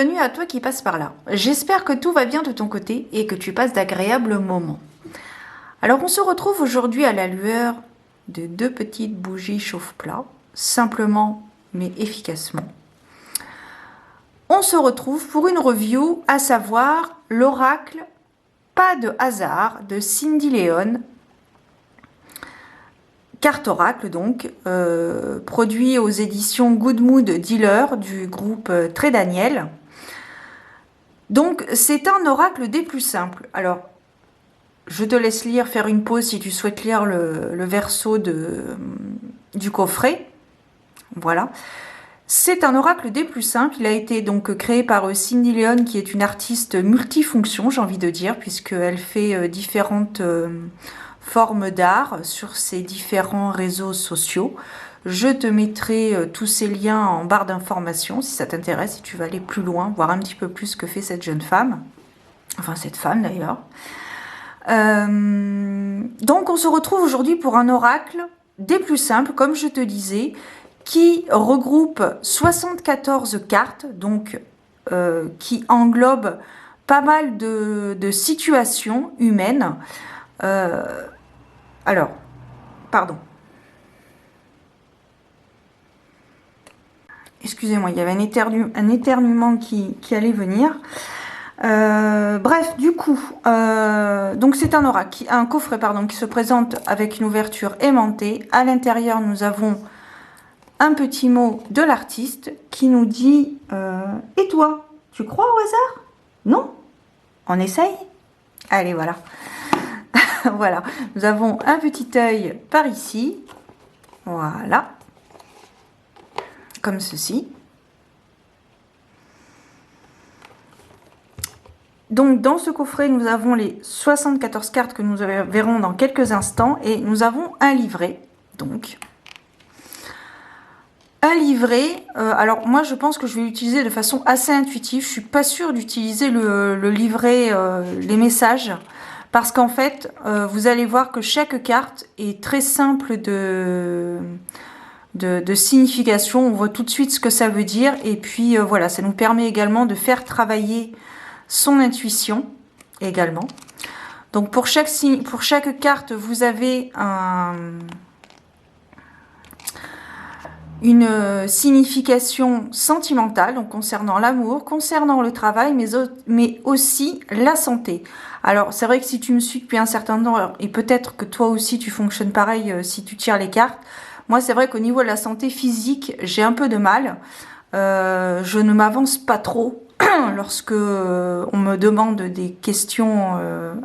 Bienvenue à toi qui passes par là. J'espère que tout va bien de ton côté et que tu passes d'agréables moments. Alors on se retrouve aujourd'hui à la lueur de deux petites bougies chauffe-plat, simplement mais efficacement. On se retrouve pour une review, à savoir l'oracle Pas de hasard de Cindy Léon. Carte oracle donc, produit aux éditions Good Mood Dealer du groupe Très Daniel. Donc c'est un oracle des plus simples. Alors je te laisse lire, faire une pause si tu souhaites lire le verso du coffret. Voilà. C'est un oracle des plus simples. Il a été donc créé par Cindy Léon, qui est une artiste multifonction, j'ai envie de dire, puisqu'elle fait différentes formes d'art sur ses différents réseaux sociaux. Je te mettrai tous ces liens en barre d'informations si ça t'intéresse, si tu veux aller plus loin, voir un petit peu plus ce que fait cette jeune femme. Enfin, cette femme d'ailleurs. Donc, on se retrouve aujourd'hui pour un oracle des plus simples, comme je te disais, qui regroupe 74 cartes, donc qui englobe pas mal de situations humaines. Alors, pardon. Excusez-moi, il y avait un éternuement qui allait venir. Bref, du coup, donc c'est un oracle, un coffret pardon, qui se présente avec une ouverture aimantée. À l'intérieur, nous avons un petit mot de l'artiste qui nous dit et toi, tu crois au hasard? Non? On essaye? Allez, voilà. Voilà, nous avons un petit œil par ici. Voilà. Comme ceci. Donc dans ce coffret, nous avons les 74 cartes que nous verrons dans quelques instants et nous avons un livret. Donc, un livret, alors moi je pense que je vais l'utiliser de façon assez intuitive. Je suis pas sûre d'utiliser le livret, les messages, parce qu'en fait, vous allez voir que chaque carte est très simple de signification. On voit tout de suite ce que ça veut dire et puis voilà, ça nous permet également de faire travailler son intuition également. Donc pour chaque carte, vous avez une signification sentimentale, donc concernant l'amour, concernant le travail, mais aussi la santé. Alors c'est vrai que si tu me suis depuis un certain temps, et peut-être que toi aussi tu fonctionnes pareil si tu tires les cartes, moi c'est vrai qu'au niveau de la santé physique, j'ai un peu de mal. Je ne m'avance pas trop lorsque on me demande des questions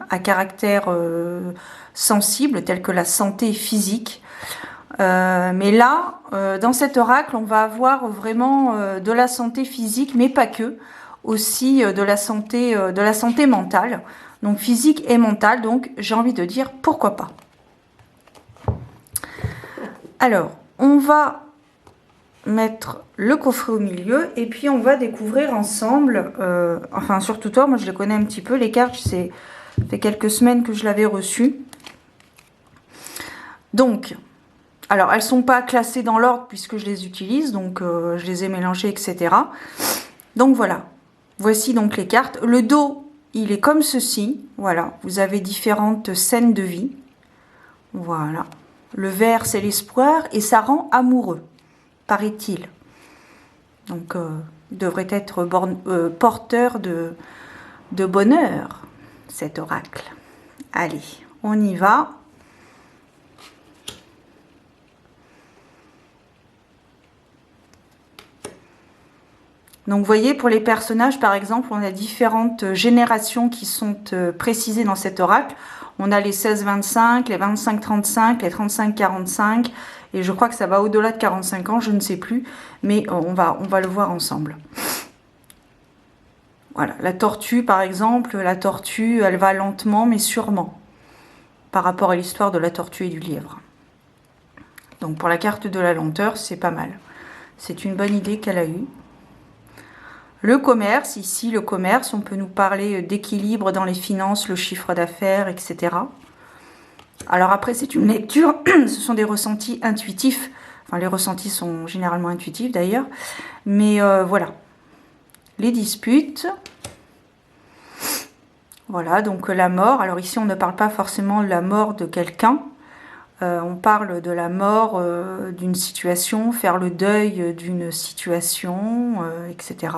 à caractère sensible, telles que la santé physique. Mais là, dans cet oracle, on va avoir vraiment de la santé physique, mais pas que, aussi de la santé mentale, donc physique et mentale. Donc, j'ai envie de dire pourquoi pas. Alors, on va mettre le coffret au milieu et puis on va découvrir ensemble, enfin surtout toi, moi je les connais un petit peu, les cartes, ça fait quelques semaines que je l'avais reçu. Donc, alors elles sont pas classées dans l'ordre puisque je les utilise, donc je les ai mélangées, etc. Donc voilà, voici donc les cartes. Le dos, il est comme ceci, voilà, vous avez différentes scènes de vie, voilà. Le vert, c'est l'espoir et ça rend amoureux, paraît-il. Donc, il devrait être porteur de bonheur, cet oracle. Allez, on y va. Donc, vous voyez, pour les personnages, par exemple, on a différentes générations qui sont précisées dans cet oracle. On a les 16-25, les 25-35, les 35-45, et je crois que ça va au-delà de 45 ans, je ne sais plus, mais on va le voir ensemble. Voilà, la tortue, par exemple, la tortue, elle va lentement, mais sûrement, par rapport à l'histoire de la tortue et du lièvre. Donc, pour la carte de la lenteur, c'est pas mal. C'est une bonne idée qu'elle a eue. Le commerce, ici, le commerce, on peut nous parler d'équilibre dans les finances, le chiffre d'affaires, etc. Alors après, c'est une lecture, ce sont des ressentis intuitifs. Enfin, les ressentis sont généralement intuitifs d'ailleurs. Mais voilà. les disputes. Voilà, donc la mort. Alors ici, on ne parle pas forcément de la mort de quelqu'un. On parle de la mort d'une situation, faire le deuil d'une situation, etc.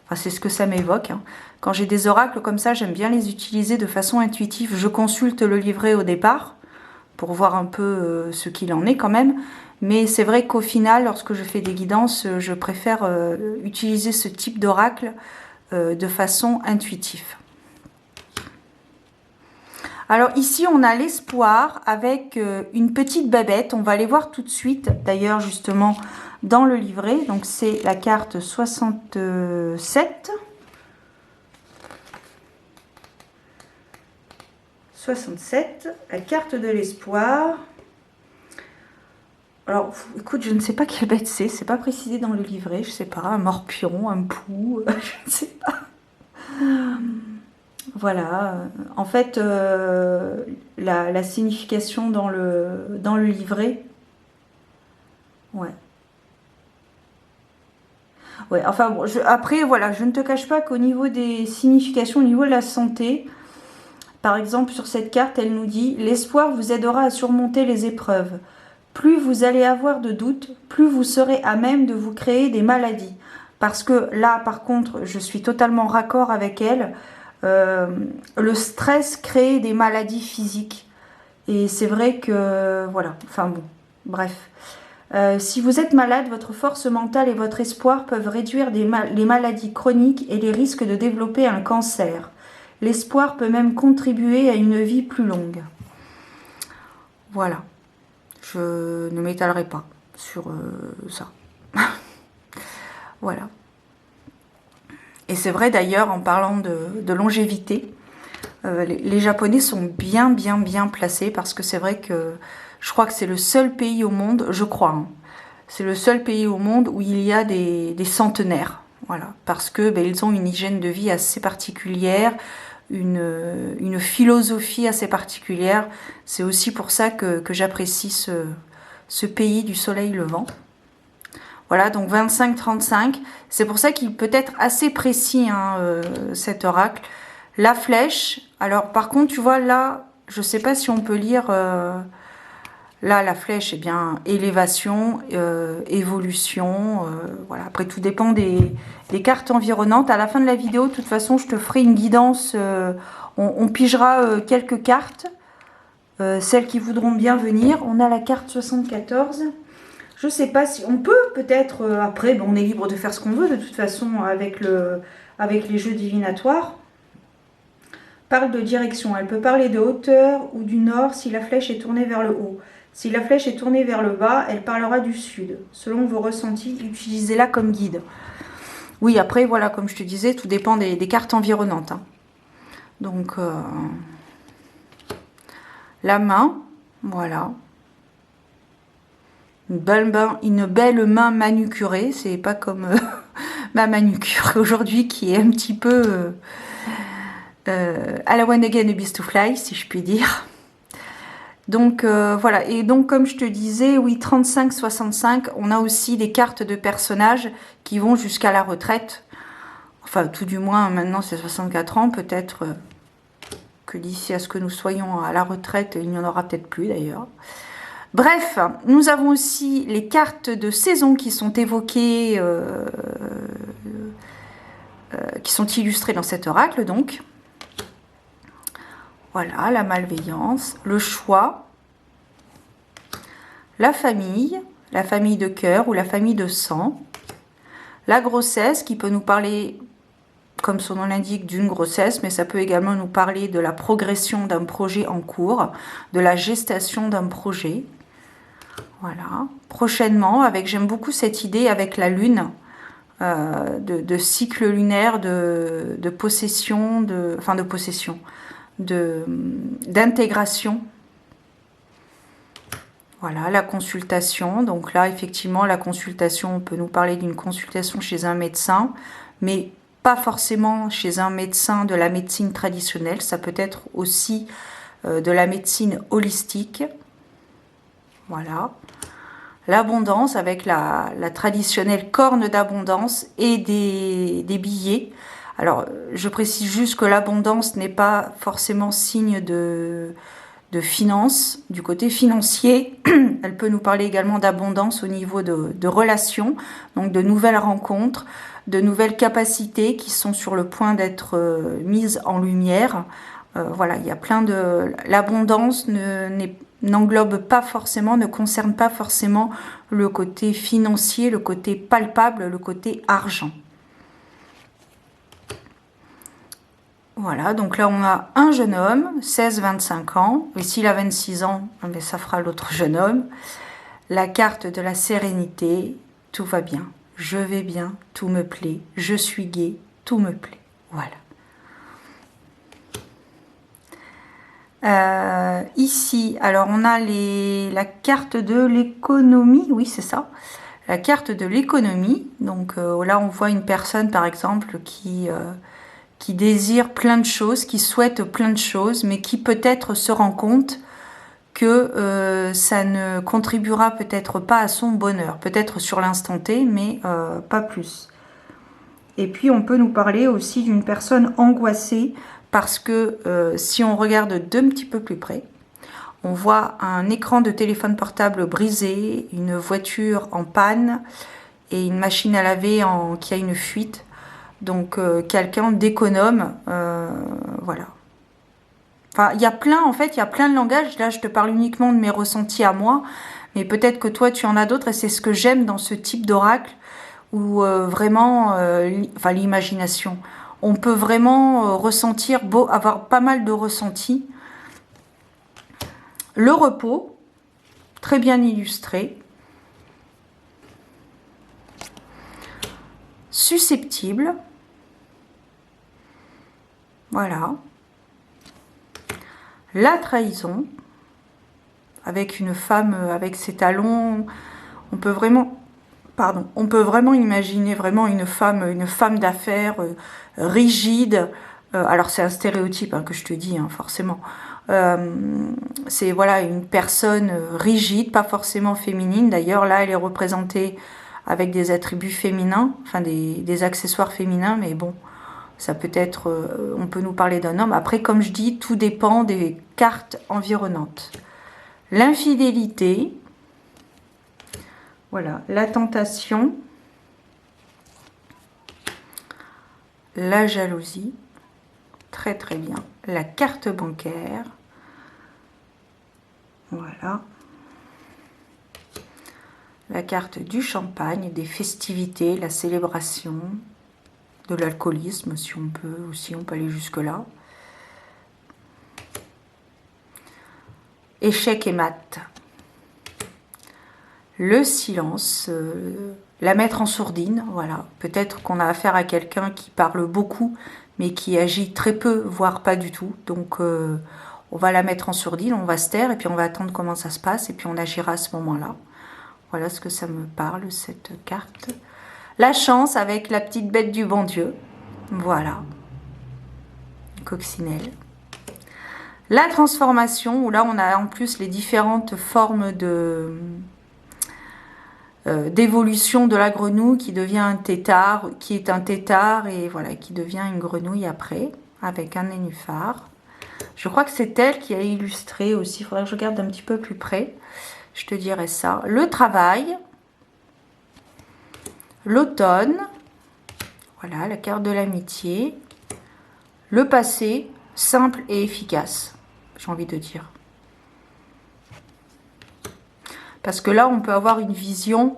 Enfin, c'est ce que ça m'évoque. Hein. Quand j'ai des oracles comme ça, j'aime bien les utiliser de façon intuitive. Je consulte le livret au départ pour voir un peu ce qu'il en est quand même. Mais c'est vrai qu'au final, lorsque je fais des guidances, je préfère utiliser ce type d'oracle de façon intuitive. Alors ici, on a l'espoir avec une petite babette. On va aller voir tout de suite, d'ailleurs, justement, dans le livret. Donc, c'est la carte 67. 67, la carte de l'espoir. Alors, écoute, je ne sais pas quelle bête c'est pas précisé dans le livret, je sais pas, un morpion, un pou, je ne sais pas. Voilà, en fait, la signification dans le livret, ouais. Ouais, enfin bon, après, voilà, je ne te cache pas qu'au niveau des significations, au niveau de la santé, par exemple, sur cette carte, elle nous dit « L'espoir vous aidera à surmonter les épreuves. Plus vous allez avoir de doutes, plus vous serez à même de vous créer des maladies. » Parce que là, par contre, je suis totalement raccord avec elle. Le stress crée des maladies physiques. Et c'est vrai que, voilà, enfin bon, bref. Si vous êtes malade, votre force mentale et votre espoir peuvent réduire les maladies chroniques et les risques de développer un cancer. L'espoir peut même contribuer à une vie plus longue. Voilà. Je ne m'étalerai pas sur ça. Voilà. Et c'est vrai d'ailleurs, en parlant de longévité, les Japonais sont bien placés parce que c'est vrai que je crois que c'est le seul pays au monde, je crois, hein, c'est le seul pays au monde où il y a des centenaires. Voilà. Parce que ils ont une hygiène de vie assez particulière, une philosophie assez particulière. C'est aussi pour ça que j'apprécie ce pays du soleil levant. Voilà, donc 25-35. C'est pour ça qu'il peut être assez précis, hein, cet oracle. La flèche. Alors, par contre, tu vois, là, je ne sais pas si on peut lire... là, la flèche, eh bien, élévation, évolution. Voilà. Après, tout dépend des cartes environnantes. À la fin de la vidéo, de toute façon, je te ferai une guidance. On pigera quelques cartes. Celles qui voudront bien venir. On a la carte 74. Je ne sais pas si on peut, peut-être, après, on est libre de faire ce qu'on veut, de toute façon, avec les jeux divinatoires. Parle de direction. Elle peut parler de hauteur ou du nord si la flèche est tournée vers le haut. Si la flèche est tournée vers le bas, elle parlera du sud. Selon vos ressentis, utilisez-la comme guide. Oui, après, voilà, comme je te disais, tout dépend des cartes environnantes. Hein. Donc, la main, voilà. Une belle main manucurée, c'est pas comme ma manucure aujourd'hui qui est un petit peu à la one again a beast to fly, si je puis dire. Donc voilà, et donc comme je te disais, oui, 35-65, on a aussi des cartes de personnages qui vont jusqu'à la retraite. Enfin, tout du moins, maintenant c'est 64 ans, peut-être que d'ici à ce que nous soyons à la retraite, il n'y en aura peut-être plus d'ailleurs. Bref, nous avons aussi les cartes de saison qui sont évoquées, qui sont illustrées dans cet oracle, donc. Voilà, la malveillance, le choix, la famille de cœur ou la famille de sang, la grossesse qui peut nous parler, comme son nom l'indique, d'une grossesse, mais ça peut également nous parler de la progression d'un projet en cours, de la gestation d'un projet. Voilà. Prochainement, j'aime beaucoup cette idée avec la lune, de cycle lunaire, de possession, d'intégration. Voilà, la consultation. Donc là, effectivement, la consultation, on peut nous parler d'une consultation chez un médecin, mais pas forcément chez un médecin de la médecine traditionnelle. Ça peut être aussi de la médecine holistique. Voilà. l'abondance avec la traditionnelle corne d'abondance et des billets. Alors, je précise juste que l'abondance n'est pas forcément signe de finance, du côté financier. Elle peut nous parler également d'abondance au niveau de relations, donc de nouvelles rencontres, de nouvelles capacités qui sont sur le point d'être mises en lumière. Voilà, il y a plein de... L'abondance n'englobe pas forcément, ne concerne pas forcément le côté financier, le côté palpable, le côté argent. Voilà, donc là on a un jeune homme, 16-25 ans, et s'il a 26 ans, ça fera l'autre jeune homme. La carte de la sérénité, tout va bien, je vais bien, tout me plaît, je suis gai, tout me plaît. Voilà. Ici, alors on a la carte de l'économie, oui c'est ça, la carte de l'économie. Donc là on voit une personne par exemple qui désire plein de choses, qui souhaite plein de choses, mais qui peut-être se rend compte que ça ne contribuera peut-être pas à son bonheur, peut-être sur l'instant T, mais pas plus. Et puis on peut nous parler aussi d'une personne angoissée, parce que si on regarde d'un petit peu plus près, on voit un écran de téléphone portable brisé, une voiture en panne et une machine à laver qui a une fuite. Donc quelqu'un d'économe, voilà. Enfin, il y a plein, en fait, il y a plein de langages. Là, je te parle uniquement de mes ressentis à moi, mais peut-être que toi, tu en as d'autres, et c'est ce que j'aime dans ce type d'oracle, où vraiment, enfin, l'imagination. On peut vraiment ressentir, avoir pas mal de ressentis. Le repos, très bien illustré. Susceptible. Voilà. La trahison, avec une femme avec ses talons, on peut vraiment imaginer vraiment une femme d'affaires rigide. Alors c'est un stéréotype hein, que je te dis, hein, forcément. C'est voilà une personne rigide, pas forcément féminine. D'ailleurs là, elle est représentée avec des attributs féminins, enfin des accessoires féminins, mais bon. Ça peut être, on peut nous parler d'un homme. Après, comme je dis, tout dépend des cartes environnantes. L'infidélité, voilà, la tentation, la jalousie, très très bien. La carte bancaire, voilà. La carte du champagne, des festivités, la célébration, de l'alcoolisme, si on peut, ou si on peut aller jusque-là. Échec et mat. Le silence, la mettre en sourdine, voilà. Peut-être qu'on a affaire à quelqu'un qui parle beaucoup, mais qui agit très peu, voire pas du tout. Donc, on va la mettre en sourdine, on va se taire, et puis on va attendre comment ça se passe, et puis on agira à ce moment-là. Voilà ce que ça me parle, cette carte. La chance avec la petite bête du bon Dieu. Voilà. Coccinelle. La transformation, où là on a en plus les différentes formes d'évolution de la grenouille qui devient un tétard, qui est un tétard et voilà, qui devient une grenouille après, avec un nénuphar. Je crois que c'est elle qui a illustré aussi, il faudrait que je regarde un petit peu plus près, je te dirai ça. Le travail, l'automne, voilà, la carte de l'amitié, le passé, simple et efficace, j'ai envie de dire. Parce que là, on peut avoir une vision,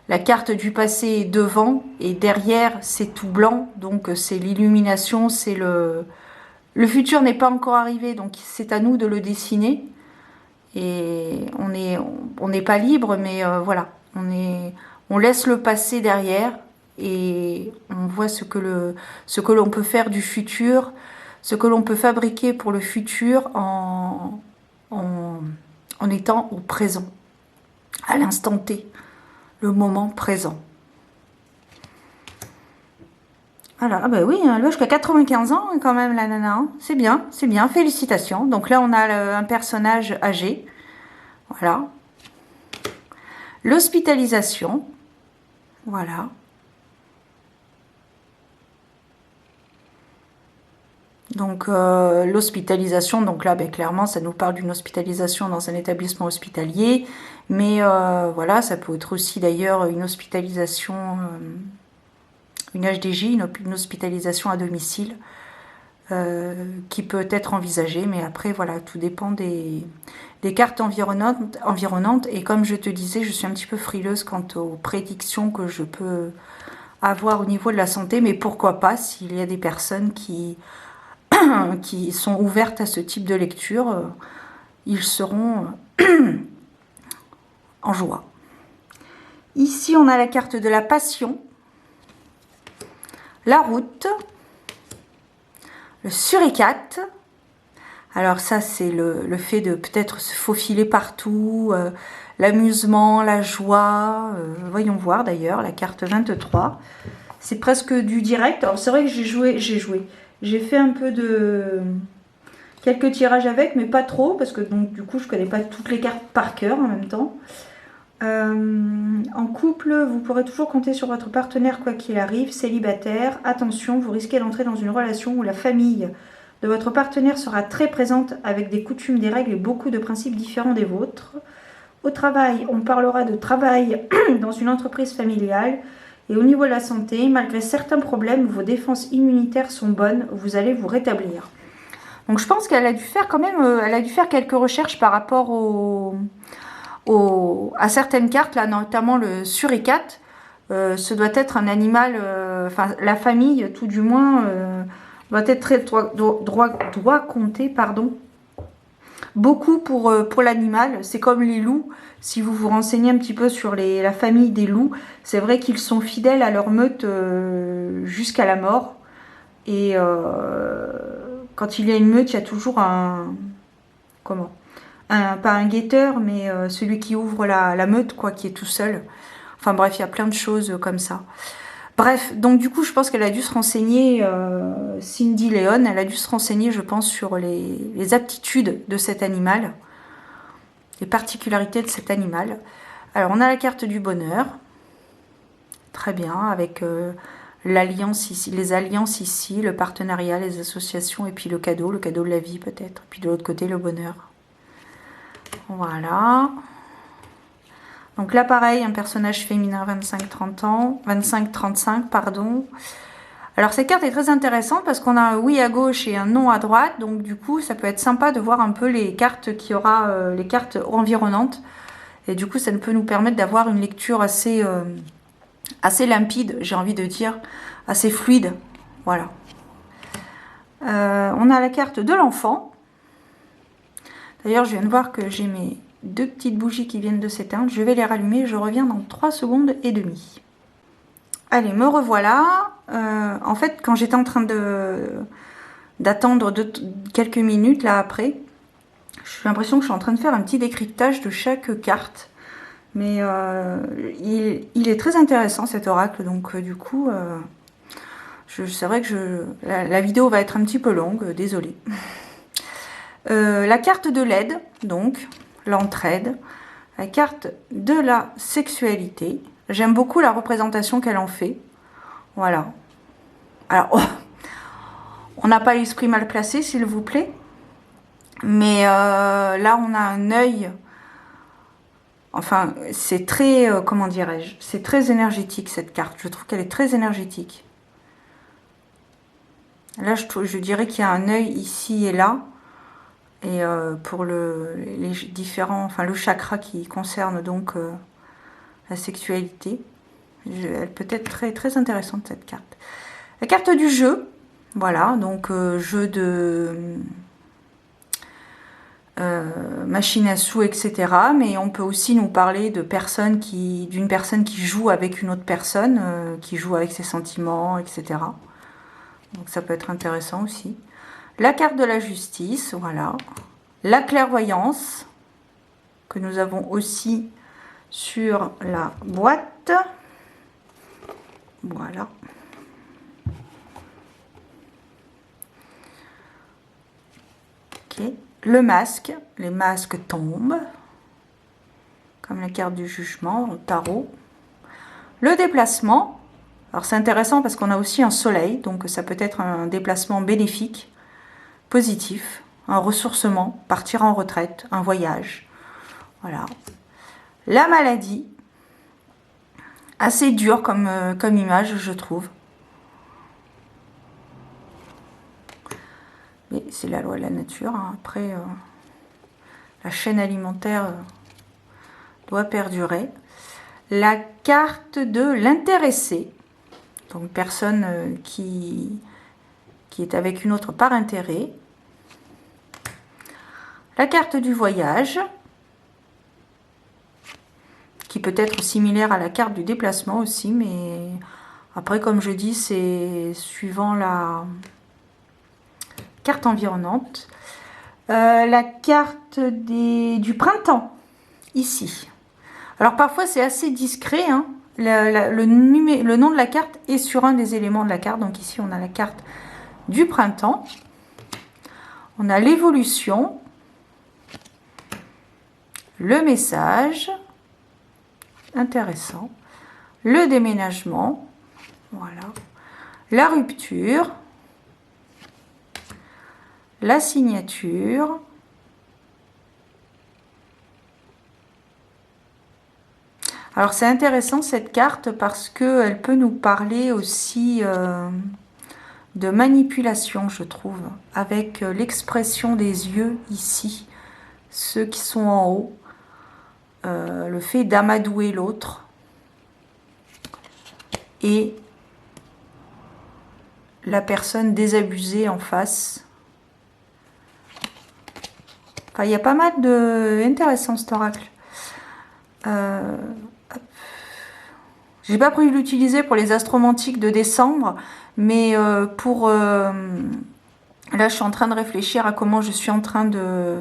la carte du passé est devant, et derrière, c'est tout blanc, donc c'est l'illumination, c'est le... Le futur n'est pas encore arrivé, donc c'est à nous de le dessiner. Et on n'est pas libre, mais voilà, on laisse le passé derrière, et on voit ce que l'on peut faire du futur, ce que l'on peut fabriquer pour le futur en étant au présent, à l'instant T, le moment présent. Alors, ah bah oui, elle va jusqu'à 95 ans quand même, la nana. Hein. C'est bien, félicitations. Donc là, on a un personnage âgé. Voilà. L'hospitalisation, voilà. Donc l'hospitalisation, donc là ben, clairement ça nous parle d'une hospitalisation dans un établissement hospitalier, mais voilà, ça peut être aussi d'ailleurs une hospitalisation, une HDJ, une hospitalisation à domicile, qui peut être envisagée, mais après voilà, tout dépend des cartes environnantes, et comme je te disais, je suis un petit peu frileuse quant aux prédictions que je peux avoir au niveau de la santé, mais pourquoi pas s'il y a des personnes qui sont ouvertes à ce type de lecture, ils seront en joie. Ici, on a la carte de la passion, la route, le suricate. Alors ça, c'est le fait de peut-être se faufiler partout, l'amusement, la joie. Voyons voir d'ailleurs, la carte 23. C'est presque du direct. Alors c'est vrai que j'ai fait un peu de... quelques tirages avec, mais pas trop, parce que donc du coup, je connais pas toutes les cartes par cœur en même temps. En couple, vous pourrez toujours compter sur votre partenaire quoi qu'il arrive. Célibataire, attention, vous risquez d'entrer dans une relation où la famille de votre partenaire sera très présente avec des coutumes, des règles et beaucoup de principes différents des vôtres. Au travail, on parlera de travail dans une entreprise familiale. Et au niveau de la santé, malgré certains problèmes, vos défenses immunitaires sont bonnes, vous allez vous rétablir. Donc je pense qu'elle a dû faire quand même, elle a dû faire quelques recherches par rapport à certaines cartes, là notamment le suricate. Ce doit être un animal, enfin la famille tout du moins, doit être très doit compter, pardon, beaucoup pour l'animal. C'est comme les loups, si vous vous renseignez un petit peu sur la famille des loups, c'est vrai qu'ils sont fidèles à leur meute jusqu'à la mort. Et quand il y a une meute, il y a toujours comment pas un guetteur, mais celui qui ouvre la meute, quoi, qui est tout seul. Enfin bref, il y a plein de choses comme ça. Bref, donc du coup, je pense qu'elle a dû se renseigner, Cindy Léon, elle a dû se renseigner, je pense, sur les aptitudes de cet animal, les particularités de cet animal. Alors, on a la carte du bonheur, très bien, avec l'alliance ici, les alliances ici, le partenariat, les associations, et puis le cadeau de la vie peut-être, puis de l'autre côté, le bonheur. Voilà. Donc là, pareil, un personnage féminin 25-30 ans, 25-35, pardon. Alors cette carte est très intéressante parce qu'on a un oui à gauche et un non à droite. Donc du coup, ça peut être sympa de voir un peu les cartes qu'il y aura, les cartes environnantes. Et du coup, ça peut nous permettre d'avoir une lecture assez limpide, j'ai envie de dire, assez fluide. Voilà. On a la carte de l'enfant. D'ailleurs, je viens de voir que j'ai mes deux petites bougies qui viennent de s'éteindre. Je vais les rallumer. Je reviens dans 3 secondes et demie. Allez, me revoilà. En fait, quand j'étais en train d'attendre quelques minutes là après, j'ai l'impression que je suis en train de faire un petit décryptage de chaque carte. Mais il est très intéressant cet oracle. Donc du coup, c'est vrai que la vidéo va être un petit peu longue. Désolée. La carte de l'aide, donc l'entraide, la carte de la sexualité. J'aime beaucoup la représentation qu'elle en fait. Voilà. Alors, on n'a pas l'esprit mal placé, s'il vous plaît. Mais là, on a un œil. Enfin, c'est très, comment dirais-je, c'est très énergétique cette carte. Je trouve qu'elle est très énergétique. Là, je dirais qu'il y a un œil ici et là. Et pour les différents, enfin le chakra qui concerne donc la sexualité, elle peut être très très intéressante cette carte. La carte du jeu, voilà, donc jeu de machine à sous, etc. Mais on peut aussi nous parler d'une personne qui joue avec une autre personne, qui joue avec ses sentiments, etc. Donc ça peut être intéressant aussi. La carte de la justice, voilà. La clairvoyance, que nous avons aussi sur la boîte. Voilà. Ok. Le masque, les masques tombent. comme la carte du jugement au tarot. Le déplacement, alors c'est intéressant parce qu'on a aussi un soleil, donc ça peut être un déplacement bénéfique, positif, un ressourcement, partir en retraite, un voyage. Voilà. La maladie, assez dur comme image, je trouve. Mais c'est la loi de la nature. Hein. Après, la chaîne alimentaire doit perdurer. La carte de l'intéressé. Donc, personne qui est avec une autre par intérêt. La carte du voyage, qui peut être similaire à la carte du déplacement aussi, mais après, comme je dis, c'est suivant la carte environnante. La carte du printemps, ici. Alors, parfois, c'est assez discret, hein. Le nom de la carte est sur un des éléments de la carte. Donc, ici, on a la carte du printemps. On a l'évolution. Le message, intéressant, le déménagement, voilà, la rupture, la signature, alors c'est intéressant cette carte parce qu'elle peut nous parler aussi de manipulation, je trouve, avec l'expression des yeux ici, ceux qui sont en haut. Le fait d'amadouer l'autre et la personne désabusée en face. Enfin, il y a pas mal de... Intéressant cet oracle. J'ai pas prévu de l'utiliser pour les astromantiques de décembre, mais pour... là, je suis en train de réfléchir à comment je suis en train de...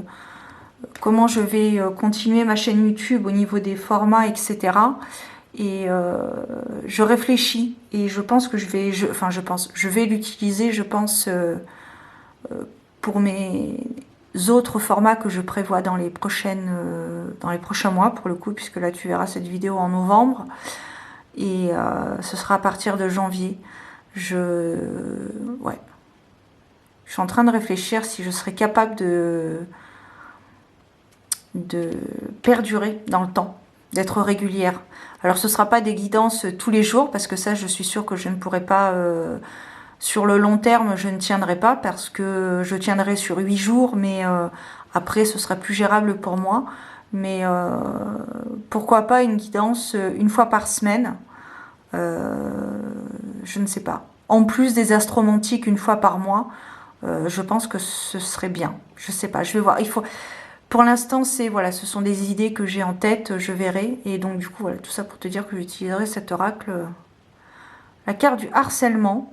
Comment je vais continuer ma chaîne YouTube au niveau des formats, etc. Et je réfléchis et je pense que je vais l'utiliser, je pense, pour mes autres formats que je prévois dans les prochains mois, pour le coup, puisque là tu verras cette vidéo en novembre et ce sera à partir de janvier. Je suis en train de réfléchir si je serais capable de perdurer dans le temps, d'être régulière. Alors ce ne sera pas des guidances tous les jours, parce que ça je suis sûre que je ne pourrai pas, sur le long terme je ne tiendrai pas, parce que je tiendrai sur 8 jours, mais après ce sera plus gérable pour moi. Mais pourquoi pas une guidance une fois par semaine, je ne sais pas. En plus des astromantiques une fois par mois, je pense que ce serait bien. Je sais pas, je vais voir. Il faut... Pour l'instant, voilà, ce sont des idées que j'ai en tête, je verrai. Et donc, du coup, voilà, tout ça pour te dire que j'utiliserai cet oracle. La carte du harcèlement,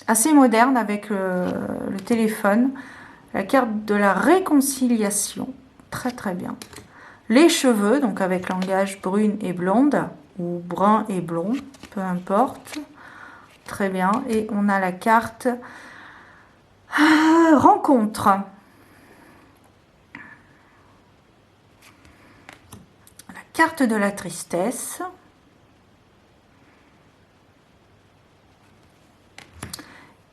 assez moderne avec le téléphone. La carte de la réconciliation, très très bien. Les cheveux, donc avec langage brune et blonde, ou brun et blond, peu importe. Très bien. Et on a la carte rencontre. Carte de la tristesse.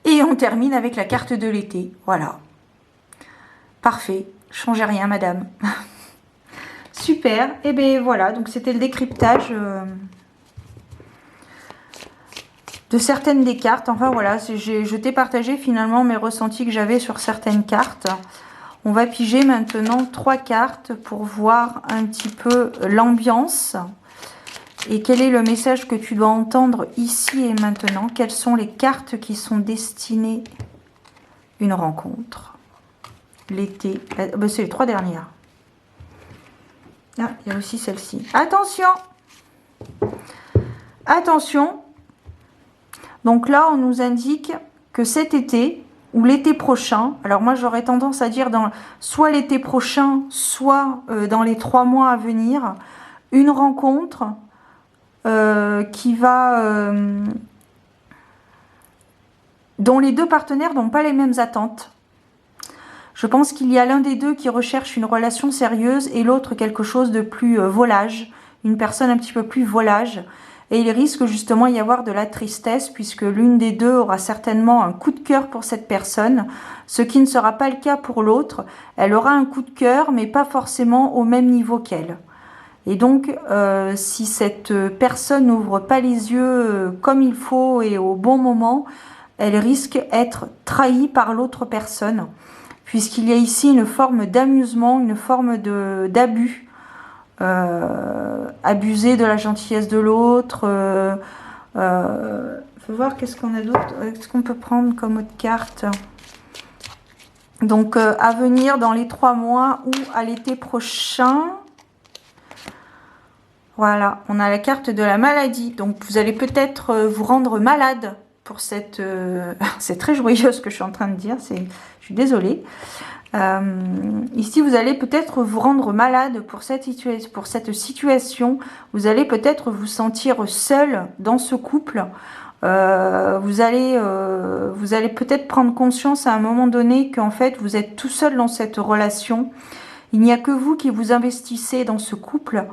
Et on termine avec la carte de l'été. Voilà. Parfait. Changez rien, madame. Super. Et bien voilà, donc c'était le décryptage de certaines des cartes. Enfin voilà, je t'ai partagé finalement mes ressentis que j'avais sur certaines cartes. On va piger maintenant 3 cartes pour voir un petit peu l'ambiance et quel est le message que tu dois entendre ici et maintenant. Quelles sont les cartes qui sont destinées une rencontre, l'été. C'est les 3 dernières. Ah, il y a aussi celle-ci. Attention! Attention! Donc là, on nous indique que cet été... ou l'été prochain, alors moi j'aurais tendance à dire soit l'été prochain, soit dans les 3 mois à venir, une rencontre qui va, dont les 2 partenaires n'ont pas les mêmes attentes. Je pense qu'il y a l'un des deux qui recherche une relation sérieuse et l'autre quelque chose de plus volage, une personne un petit peu plus volage. Et il risque justement y avoir de la tristesse puisque l'une des deux aura certainement un coup de cœur pour cette personne, ce qui ne sera pas le cas pour l'autre. Elle aura un coup de cœur mais pas forcément au même niveau qu'elle. Et donc si cette personne n'ouvre pas les yeux comme il faut et au bon moment, elle risque d'être trahie par l'autre personne puisqu'il y a ici une forme d'amusement, une forme d'abus. Abuser de la gentillesse de l'autre. Faut voir qu'est-ce qu'on a d'autre. Qu'est-ce qu'on peut prendre comme autre carte. Donc à venir dans les 3 mois ou à l'été prochain. Voilà, on a la carte de la maladie. Donc vous allez peut-être vous rendre malade pour cette... c'est très joyeux ce que je suis en train de dire. Je suis désolée. Ici, vous allez peut-être vous rendre malade pour cette situation. Vous allez peut-être vous sentir seul dans ce couple. Vous allez peut-être prendre conscience à un moment donné qu'en fait, vous êtes tout seul dans cette relation. Il n'y a que vous qui vous investissez dans ce couple.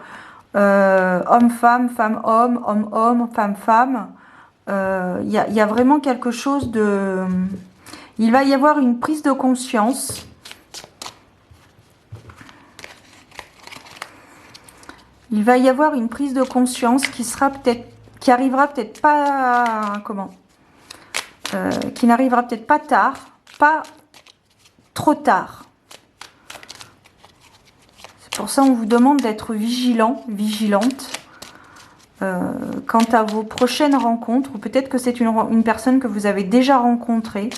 Homme-femme, femme-homme, homme-homme, femme-femme. Il y a vraiment quelque chose de... Il va y avoir une prise de conscience. Il va y avoir une prise de conscience qui arrivera peut-être pas, qui n'arrivera peut-être pas tard, pas trop tard. C'est pour ça qu'on vous demande d'être vigilant, vigilante, quant à vos prochaines rencontres, ou peut-être que c'est une personne que vous avez déjà rencontrée,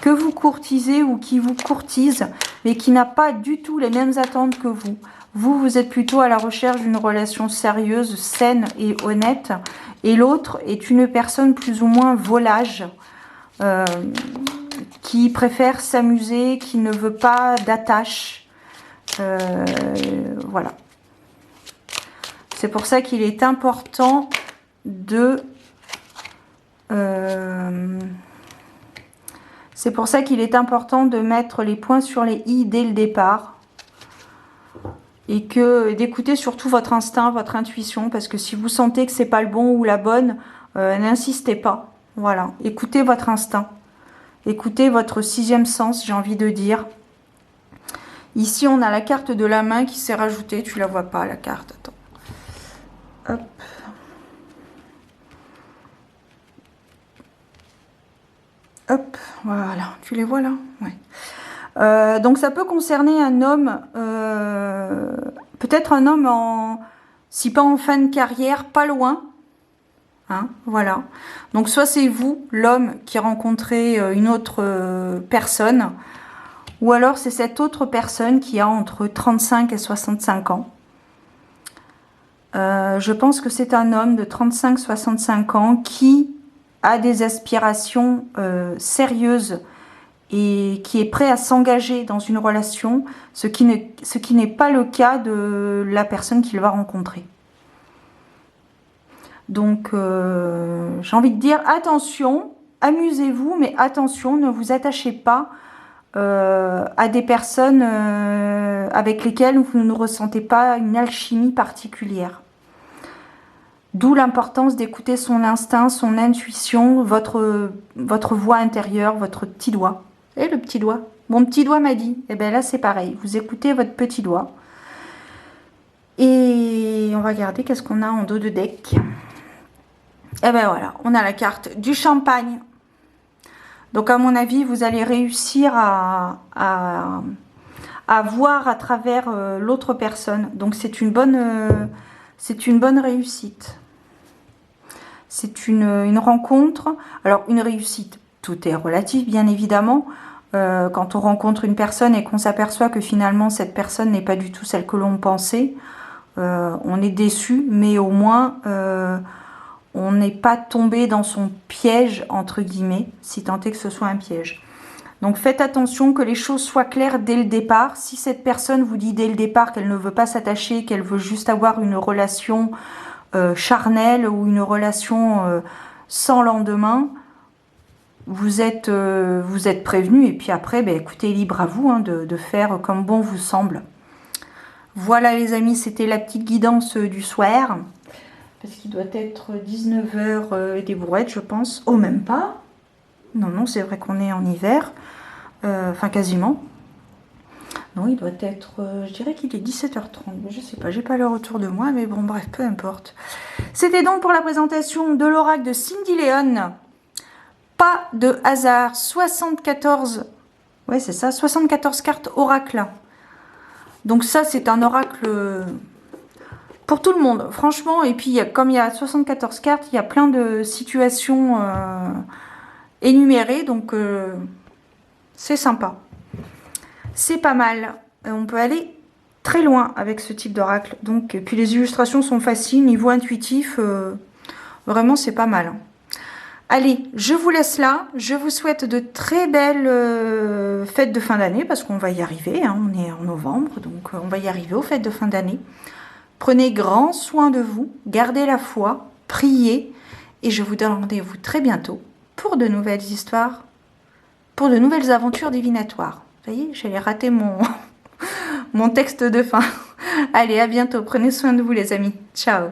que vous courtisez ou qui vous courtise, mais qui n'a pas du tout les mêmes attentes que vous. Vous êtes plutôt à la recherche d'une relation sérieuse, saine et honnête. Et l'autre est une personne plus ou moins volage, qui préfère s'amuser, qui ne veut pas d'attache. Voilà. C'est pour ça qu'il est important de... c'est pour ça qu'il est important de mettre les points sur les i dès le départ. Et d'écouter surtout votre instinct, votre intuition, parce que si vous sentez que c'est pas le bon ou la bonne, n'insistez pas. Voilà, écoutez votre instinct, écoutez votre 6e sens, j'ai envie de dire. Ici, on a la carte de la main qui s'est rajoutée. Tu la vois pas, la carte. Attends. Hop. Hop, voilà. Tu les vois là? Ouais. Donc ça peut concerner un homme, peut-être un homme si pas en fin de carrière, pas loin, hein, voilà. Donc soit c'est vous, l'homme, qui rencontrez une autre personne, ou alors c'est cette autre personne qui a entre 35 et 65 ans. Je pense que c'est un homme de 35-65 ans qui a des aspirations sérieuses et qui est prêt à s'engager dans une relation, ce qui n'est pas le cas de la personne qu'il va rencontrer. Donc, j'ai envie de dire, attention, amusez-vous, mais attention, ne vous attachez pas à des personnes avec lesquelles vous ne ressentez pas une alchimie particulière. D'où l'importance d'écouter son instinct, son intuition, votre voix intérieure, votre petit doigt. Et le petit doigt. Mon petit doigt m'a dit. Et bien là, c'est pareil. Vous écoutez votre petit doigt. Et on va regarder qu'est-ce qu'on a en dos de deck. Et bien voilà, on a la carte du champagne. Donc à mon avis, vous allez réussir à voir à travers l'autre personne. Donc c'est une bonne réussite. C'est une rencontre. Alors une réussite, tout est relatif bien évidemment. Quand on rencontre une personne et qu'on s'aperçoit que finalement cette personne n'est pas du tout celle que l'on pensait, on est déçu, mais au moins on n'est pas tombé dans son piège, entre guillemets, si tant est que ce soit un piège. Donc faites attention que les choses soient claires dès le départ. Si cette personne vous dit dès le départ qu'elle ne veut pas s'attacher, qu'elle veut juste avoir une relation charnelle ou une relation sans lendemain, vous êtes prévenu. Et puis après, ben, écoutez, libre à vous hein, de faire comme bon vous semble. Voilà les amis, c'était la petite guidance du soir. Parce qu'il doit être 19h et des brouettes, je pense. Oh, même pas. Non, non, c'est vrai qu'on est en hiver. Enfin, quasiment. Non, il doit être... je dirais qu'il est 17h30. Je sais pas, j'ai pas l'heure autour de moi. Mais bon, bref, peu importe. C'était donc pour la présentation de l'oracle de Cindy Léon. Pas de hasard. 74... Ouais, c'est ça. 74 cartes oracle. Donc ça, c'est un oracle... pour tout le monde, franchement. Et puis, comme il y a 74 cartes, il y a plein de situations énumérées. Donc, c'est sympa. C'est pas mal. On peut aller très loin avec ce type d'oracle. Donc, et puis les illustrations sont faciles. Niveau intuitif, vraiment, c'est pas mal. Allez, je vous laisse là. Je vous souhaite de très belles fêtes de fin d'année. Parce qu'on va y arriver. Hein, on est en novembre. Donc, on va y arriver aux fêtes de fin d'année. Prenez grand soin de vous, gardez la foi, priez, et je vous donne rendez-vous très bientôt pour de nouvelles histoires, pour de nouvelles aventures divinatoires. Vous voyez, j'allais rater mon texte de fin. Allez, à bientôt, prenez soin de vous les amis. Ciao.